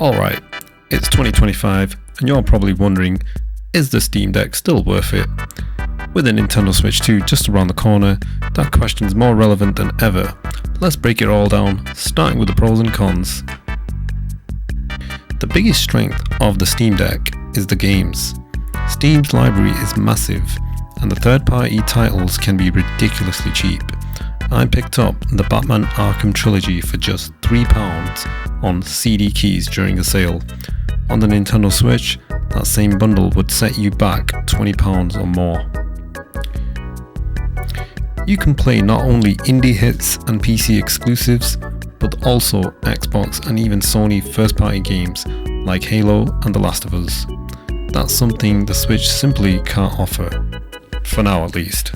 Alright, it's 2025 and you're probably wondering, is the Steam Deck still worth it? With a Nintendo Switch 2 just around the corner, that question's more relevant than ever. Let's break it all down, starting with the pros and cons. The biggest strength of the Steam Deck is the games. Steam's library is massive, and the third-party titles can be ridiculously cheap. I picked up the Batman Arkham Trilogy for just £3 on CD keys during a sale. On the Nintendo Switch, that same bundle would set you back £20 or more. You can play not only indie hits and PC exclusives, but also Xbox and even Sony first-party games like Halo and The Last of Us. That's something the Switch simply can't offer, for now at least.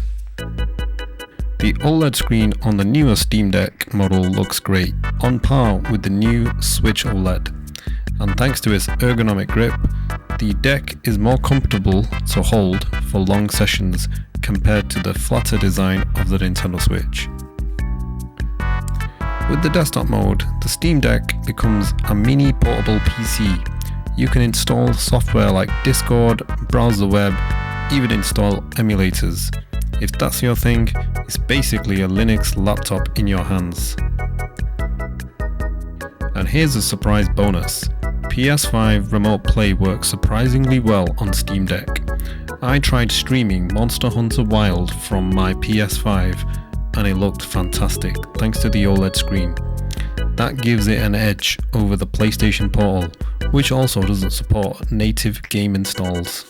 The OLED screen on the newer Steam Deck model looks great, on par with the new Switch OLED. And thanks to its ergonomic grip, the deck is more comfortable to hold for long sessions compared to the flatter design of the Nintendo Switch. With the desktop mode, the Steam Deck becomes a mini portable PC. You can install software like Discord, browse the web, even install emulators. If that's your thing, it's basically a Linux laptop in your hands. And here's a surprise bonus. PS5 Remote Play works surprisingly well on Steam Deck. I tried streaming Monster Hunter Wild from my PS5 and it looked fantastic thanks to the OLED screen. That gives it an edge over the PlayStation Portal, which also doesn't support native game installs.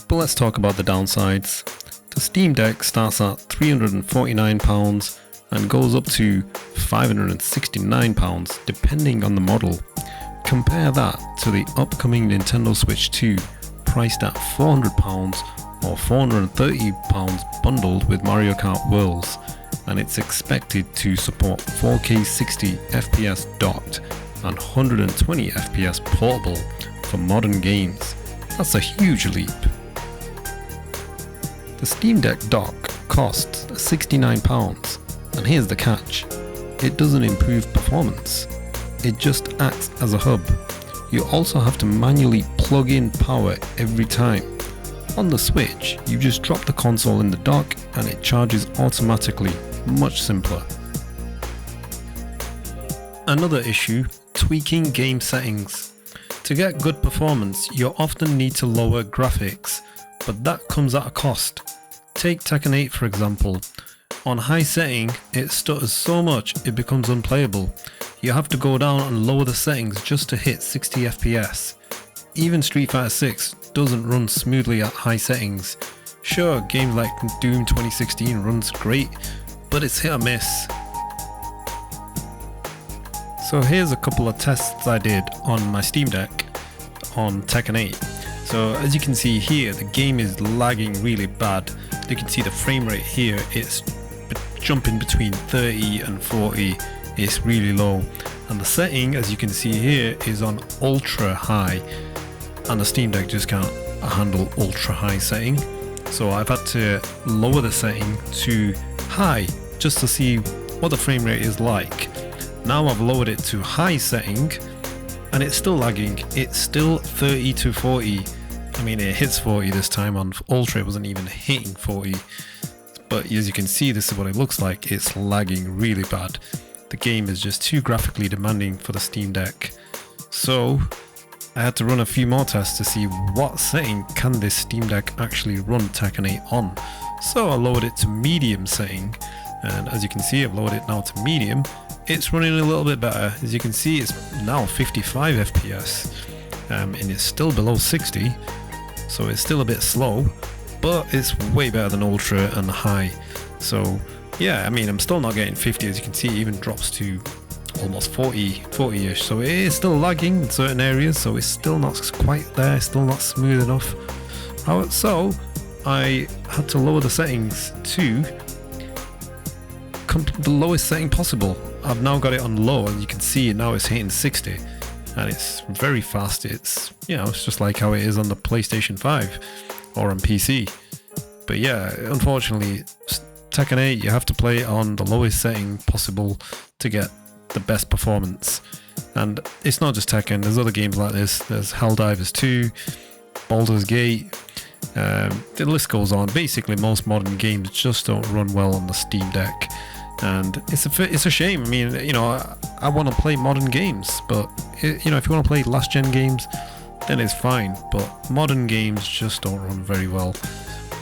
But let's talk about the downsides. The Steam Deck starts at £349 and goes up to £569 depending on the model. Compare that to the upcoming Nintendo Switch 2 priced at £400 or £430 bundled with Mario Kart World, and it's expected to support 4K 60 FPS docked and 120 FPS portable for modern games. That's a huge leap. The Steam Deck dock costs £69, and here's the catch. It doesn't improve performance. It just acts as a hub. You also have to manually plug in power every time. On the Switch, you just drop the console in the dock and it charges automatically, much simpler. Another issue, tweaking game settings. To get good performance, you often need to lower graphics, but that comes at a cost. Take Tekken 8 for example. On high setting, it stutters so much it becomes unplayable. You have to go down and lower the settings just to hit 60 FPS. Even Street Fighter 6 doesn't run smoothly at high settings. Sure, games like Doom 2016 runs great, but it's hit or miss. So here's a couple of tests I did on my Steam Deck on Tekken 8. So as you can see here, the game is lagging really bad. You can see the frame rate here, it's jumping between 30 and 40. It's really low, and the setting, as you can see here, is on ultra high, and the Steam Deck just can't handle ultra high setting. So I've had to lower the setting to high just to see what the frame rate is like. Now I've lowered it to high setting and it's still lagging. It's still 30 to 40. I mean, it hits 40 this time. On ultra it wasn't even hitting 40, but as you can see, this is what it looks like. It's lagging really bad. The game is just too graphically demanding for the Steam Deck. So I had to run a few more tests to see what setting can this Steam Deck actually run Tekken 8 on. So I lowered it to medium setting, and as you can see, I've lowered it now to medium. It's running a little bit better. As you can see, it's now 55 FPS, and it's still below 60, so it's still a bit slow, but it's way better than ultra and high. So yeah, I mean, I'm still not getting 50. As you can see, it even drops to almost 40-ish. So it is still lagging in certain areas, so it's still not quite there, still not smooth enough. So I had to lower the settings to the lowest setting possible. I've now got it on low, and you can see now it's hitting 60, and it's very fast. It's, you know, it's just like how it is on the PlayStation 5 or on PC. But yeah, unfortunately, Tekken 8, you have to play it on the lowest setting possible to get the best performance. And it's not just Tekken, there's other games like this. There's Helldivers 2, Baldur's Gate, the list goes on. Basically most modern games just don't run well on the Steam Deck, and it's a shame. I mean, you know, I want to play modern games, but you know, if you want to play last gen games, then it's fine, but modern games just don't run very well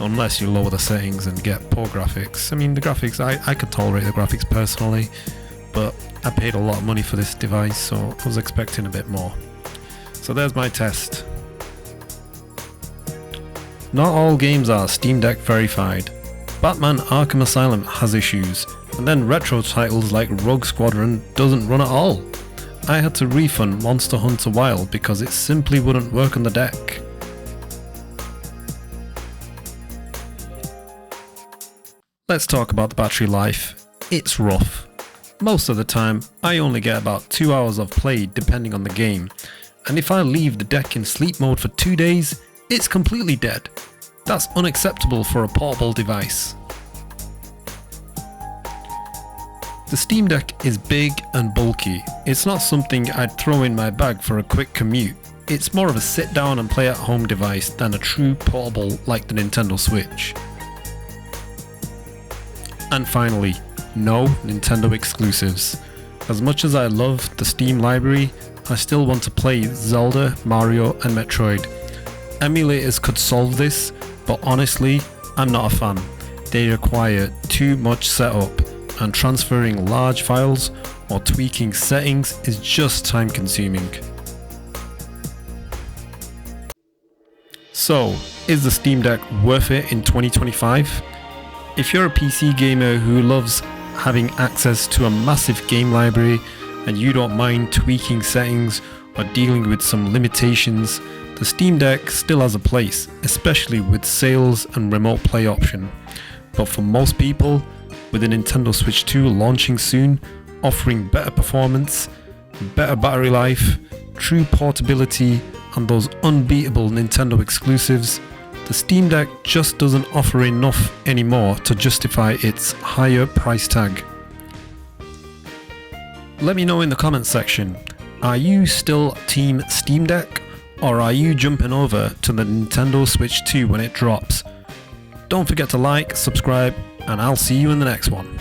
unless you lower the settings and get poor graphics. I mean, the graphics, I could tolerate the graphics personally, but I paid a lot of money for this device, so I was expecting a bit more. So there's my test. Not all games are Steam Deck verified. Batman Arkham Asylum has issues, and then retro titles like Rogue Squadron doesn't run at all. I had to refund Monster Hunter Wild because it simply wouldn't work on the deck. Let's talk about the battery life. It's rough. Most of the time, I only get about 2 hours of play depending on the game, and if I leave the deck in sleep mode for 2 days, it's completely dead. That's unacceptable for a portable device. The Steam Deck is big and bulky. It's not something I'd throw in my bag for a quick commute. It's more of a sit down and play at home device than a true portable like the Nintendo Switch. And finally, no Nintendo exclusives. As much as I love the Steam library, I still want to play Zelda, Mario and Metroid. Emulators could solve this, but honestly, I'm not a fan. They require too much setup, and transferring large files or tweaking settings is just time consuming. So, is the Steam Deck worth it in 2025? If you're a PC gamer who loves having access to a massive game library and you don't mind tweaking settings or dealing with some limitations, the Steam Deck still has a place, especially with sales and remote play option. But for most people, with the Nintendo Switch 2 launching soon, offering better performance, better battery life, true portability, and those unbeatable Nintendo exclusives, the Steam Deck just doesn't offer enough anymore to justify its higher price tag. Let me know in the comments section, are you still Team Steam Deck, or are you jumping over to the Nintendo Switch 2 when it drops? Don't forget to like, subscribe, and I'll see you in the next one.